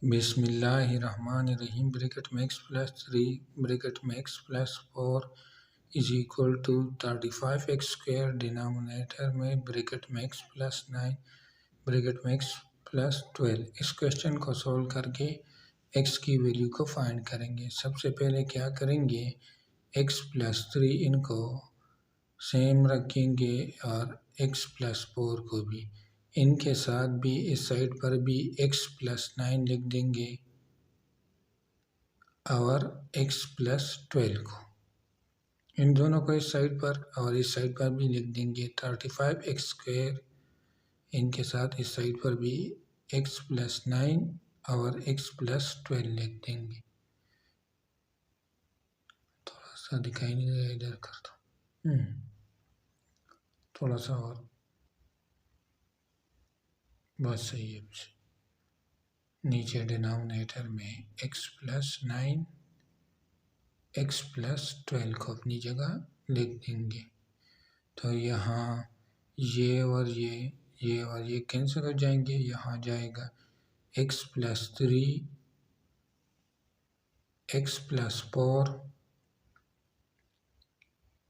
बिस्मिल्लाहिर्रहमानिर्रहीम ब्रैकेट में x plus 3 bracket में x plus 4 is equal to 35x square denominator में ब्रैकेट में x प्लस 9 ब्रैकेट में x प्लस 12। इस क्वेश्चन को सॉल्व करके x की वैल्यू को फाइंड करेंगे। सबसे पहले क्या करेंगे, x प्लस 3 इनको सेम रखेंगे और x प्लस 4 को भी इनके साथ भी इस साइड पर भी x प्लस 9 लिख देंगे और x प्लस 12 को इन दोनों को इस साइड पर और इस साइड पर भी लिख देंगे। 35x स्क्वायर इनके साथ इस साइड पर भी x प्लस 9 और x प्लस 12 लिख देंगे। थोड़ा सा दिखाई नहीं दे रहा, इधर कर दो, थोड़ा सा और, बस सही है। नीचे डिनोमिनेटर में x प्लस 9 x प्लस 12 को अपनी जगह लिख देंगे। तो यहाँ ये और ये कैंसिल हो जाएंगे। यहाँ जाएगा x plus 3 x plus 4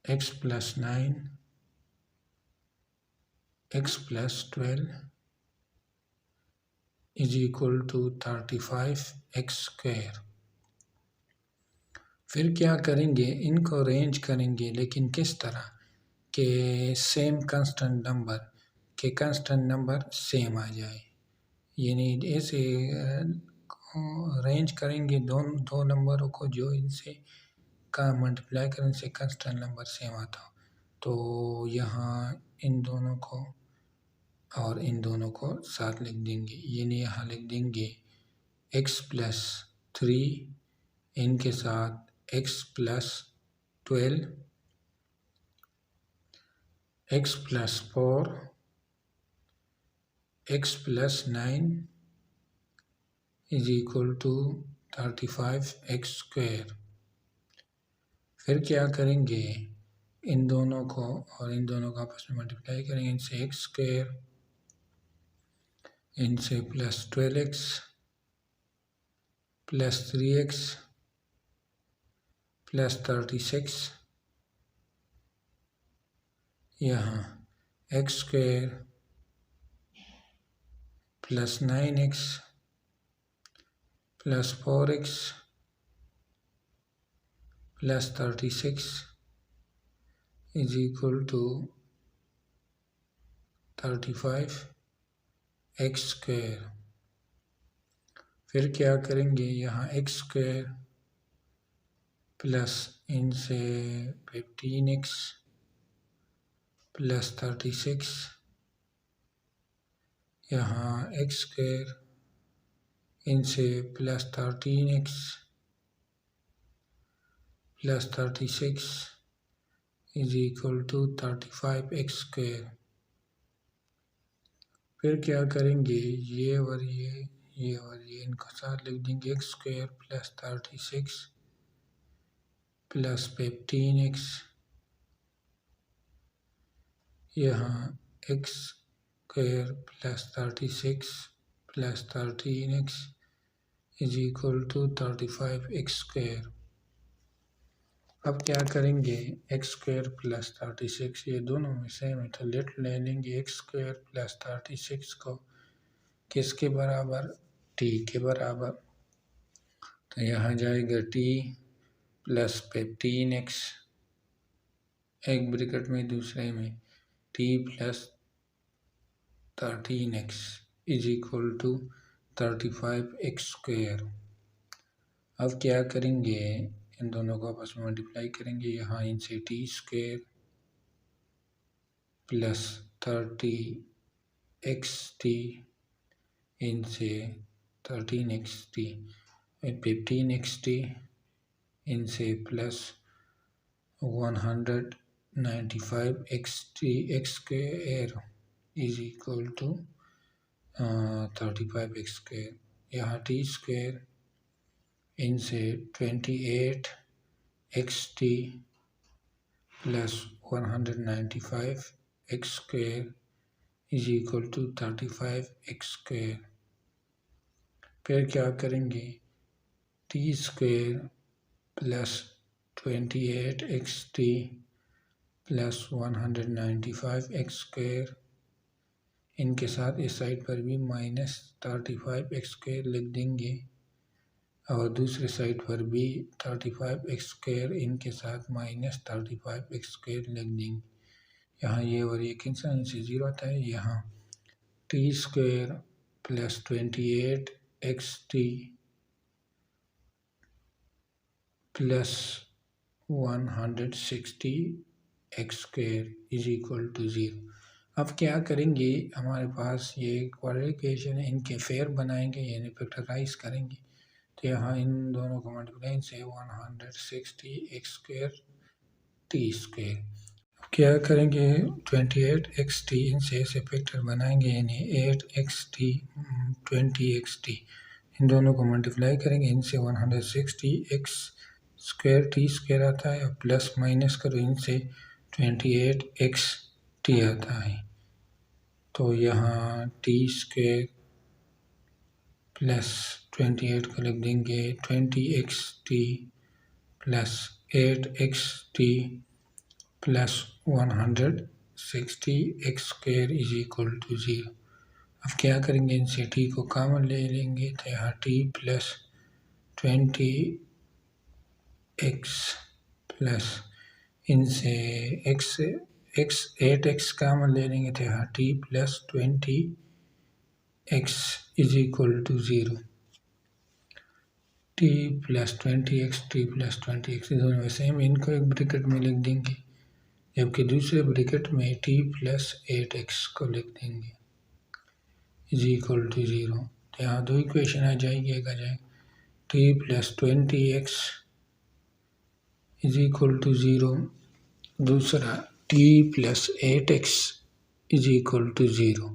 x plus 9 x plus 12 is equal to 35x square. फिर क्या करेंगे, इनको अरेंज करेंगे, लेकिन किस तरह के सेम कांस्टेंट नंबर के कांस्टेंट नंबर सेम आ जाए, यानी ऐसे अरेंज करेंगे दो नंबरों को जो इनसे का मल्टीप्लाई करें से कांस्टेंट नंबर सेम आता हो। तो यहाँ इन दोनों को और इन दोनों को साथ लिख देंगे, यानी यहाँ लिख देंगे x प्लस 3 इनके साथ x plus 12 x plus 4 x plus 9 is equal to 35x square. फिर क्या करेंगे, इन दोनों को और इन दोनों को आपस में मल्टीप्लाई करेंगे, इनसे x स्क्वायर इनसे plus 12x plus 3x plus 36, यहाँ x square plus 9x plus 4x plus 36 is equal to 35x square. फिर क्या करेंगे, यहाँ x स्क्वायर प्लस इनसे 15x प्लस 36, यहाँ x स्क्वायर इनसे plus 13x plus 36 is equal to 35x square. फिर क्या करेंगे, ये और ये इनको साथ लिख देंगे, x square plus 36 plus 15x, यहाँ x square plus 36 plus 13x is equal to 35x square. अब क्या करेंगे, x स्क्वायर प्लस 36 ये दोनों में सेम है, तो ले लेंगे x स्क्वायर प्लस 36 को किसके बराबर, t के बराबर। तो यहाँ जाएगा t प्लस 15x एक ब्रैकेट में दूसरे में t plus 13x is equal to 35x square. अब क्या करेंगे, इन दोनों को आपस में मल्टीप्लाई करेंगे, यहाँ इनसे t स्क्वायर प्लस 30xt इनसे 13xt 15xt इनसे plus 195xt x square is equal to 35x square. यहाँ t स्क्वायर इनसे 28xt plus 195x square is equal to 35x square. फिर क्या करेंगे, T square plus 28xt plus 195x square, इनके साथ इस साइड पर भी -35x स्क्वेयर लिख देंगे और दूसरे साइड पर भी 35x स्क्वेयर इनके साथ -35x स्क्वेयर लिख देंगे। यहाँ ये और ये कैंसिल से 0 आता है। यहाँ T square plus 28xt plus 160x square is equal to 0। अब क्या करेंगे, हमारे पास ये क्वाड्रेटिक है, इनके फेयर बनाएंगे यानी फैक्टराइज करेंगे। तो यहाँ इन दोनों को मल्टीप्लाई से 160x स्क्वेयर टी स्क्वेयर। क्या करेंगे, 28xt इनसे ऐसे फैक्टर बनाएंगे यानी 8xt 20xt, इन दोनों को मल्टीप्लाई करेंगे, इनसे 160x स्क्वेयर टी स्क्वेयर आता है, प्लस माइनस करो इनसे 28xt आता है। तो यहाँ टी स्क्वेयर प्लस 28 को लिख देंगे 20xt plus 8xt plus 160x square is equal to 0। अब क्या करेंगे, इनसे t को कॉमन ले लेंगे, तो यहाँ t प्लस 20x प्लस इनसे x 8x कॉमन ले लेंगे, तो यहाँ t plus 20x is equal to 0। t plus 20x t plus 20x दोनों में सेम, इनको एक ब्रैकेट में लिख देंगे, जबकि दूसरे ब्रैकेट में t प्लस 8x को लिख देंगे इज इक्वल टू 0। तो यहाँ दो इक्वेशन आ जाएगी, एक आ जाए t plus 20x is equal to 0, दूसरा t plus 8x is equal to 0।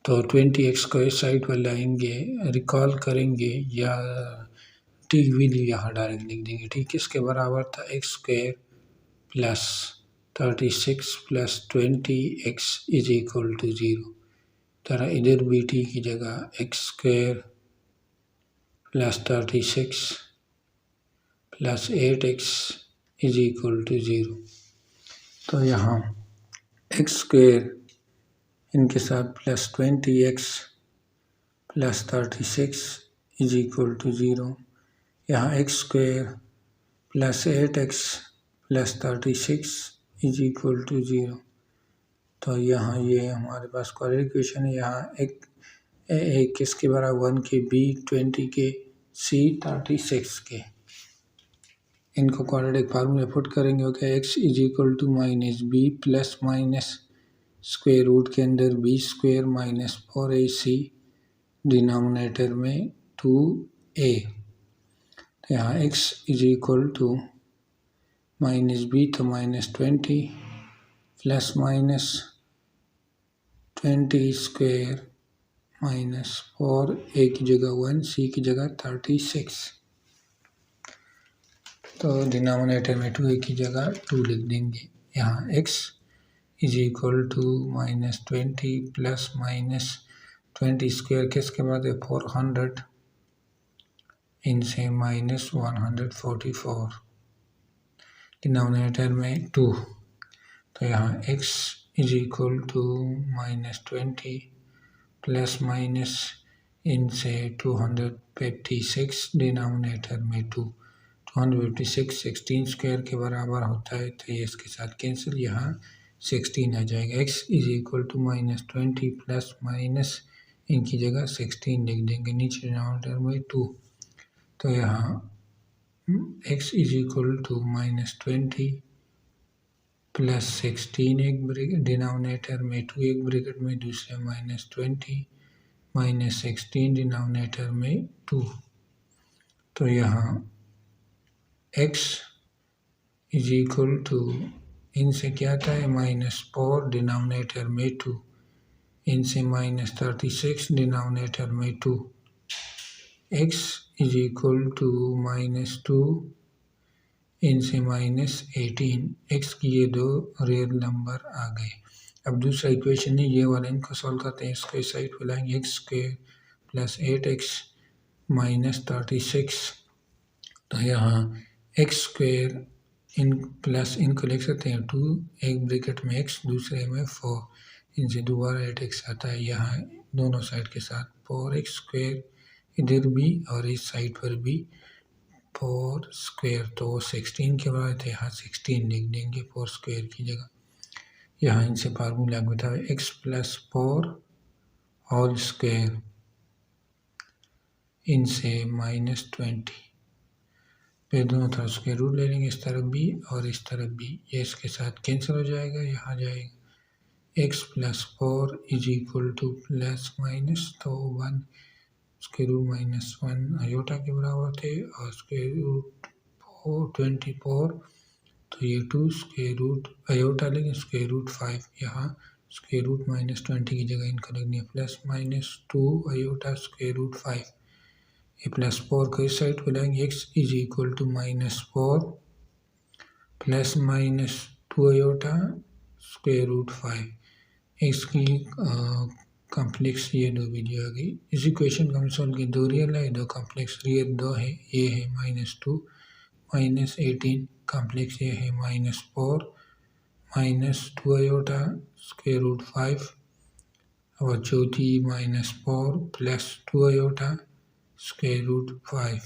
तो 20x को इस साइड पर लाएंगे, रिकॉल करेंगे या t वैल्यू यहाँ डायरेक्ट लिख देंगे। t किसके बराबर था, x square plus 36 plus 20x is equal to 0। तरह इधर भी t की जगह x square plus 36 plus 8x is equal to 0। तो यहाँ x स्क्वेयर इनके साथ plus 20x plus 36 is equal to 0। यहाँ x square plus 8x plus 36 is equal to 0। तो यहाँ ये हमारे पास क्वाड्रेटिक इक्वेशन है। यहाँ एक किसके बराबर 1 के b 20 के c 36 के, इनको क्वाड्रेटिक फार्मूला पुट करेंगे, okay x is equal to minus B plus minus square root के अंदर b square minus 4ac denominator में 2a। तो यहाँ x is equal to minus B तो minus 20 plus minus 20 square minus 4 a की जगह 1 c की जगह 36। तो डिनोमिनेटर में 2a की जगह 2 लिख देंगे। यहाँ x is equal to minus 20 plus minus 20 square किसके बाद है 400, इनसे माइनस 144, डिनोमिनेटर में 2। तो यहाँ x is equal to minus 20 plus minus इनसे 256 डिनोमिनेटर में 2, 256 16 स्क्वायर के बराबर होता है, तो ये इसके साथ कैंसिल, यहाँ 16 आ जाएगा। x is equal to minus 20 plus minus इनकी जगह 16 लिख देंगे, नीचे डिनोमिनेटर में 2। तो यहाँ x is equal to minus 20 plus 16 एक ब्रैकेट डिनोमिनेटर में 2 एक ब्रैकेट में, दूसरे माइनस 20 माइनस 16 डिनोमिनेटर में 2। तो यहाँ x इज इक्वल टू इनसे क्या आता है माइनस 4 डिनोमिनेटर में 2, इनसे माइनस 36 डिनोमिनेटर में 2। x is equal to minus 2 इनसे माइनस 18, x की ये दो रियल नंबर आ गए। अब दूसरा इक्वेशन है ये वाला, इनको सॉल्व करते हैं, इसको इस साइड पर लाएंगे, x स्क्वेयर प्लस 8x -36। तो यहाँ एक्स स्क्वेयर इन प्लस इनको लिख सकते हैं 2, एक ब्रैकेट में x दूसरे में 4, इनसे दोबारा 8x आता है। यहाँ दोनों साइड के साथ 4x स्क्वेयर इधर भी और इस साइड पर भी 4 स्क्वेयर, तो 16 के बराबर थे, यहाँ 16 लिख देंगे 4 स्क्वेयर की जगह। यहाँ इनसे फार्मूला बताओ x प्लस 4 होल स्क्वेयर, इनसे -20, फिर दोनों तरफ स्क्वायर रूट ले लेंगे, इस तरफ भी और इस तरफ भी, ये इसके साथ कैंसिल हो जाएगा, यहाँ जाएगा x plus 4 is equal two plus minus, तो 1 स्क्वायर रूट -1 आयोटा के बराबर थे, और स्क्वायर रूट 24, तो ये 2 स्क्वायर रूट आयोटा लेंगे, स्क्वायर रूट 5, यहाँ स्क्वायर रूट -20 की जगह इनको लिखनी है प्लस -2 आयोटा स्क्वायर रूट 5। ये प्लस 4 को इस साइड पे लाएंगे, x is equal to -4 plus -2 iota square root 5। इसकी कॉम्प्लेक्स ये दो वीडियो आ गई। इस इक्वेशन का हम सॉल्व किया, दो रियल है, दो कॉम्प्लेक्स, रियल 2 है, ये है -2 -18, कॉम्प्लेक्स ये है -4 -2 आयोटा स्क्वायर रूट 5, और चौथी -4 प्लस 2 आयोटा स्क्वायर रूट 5।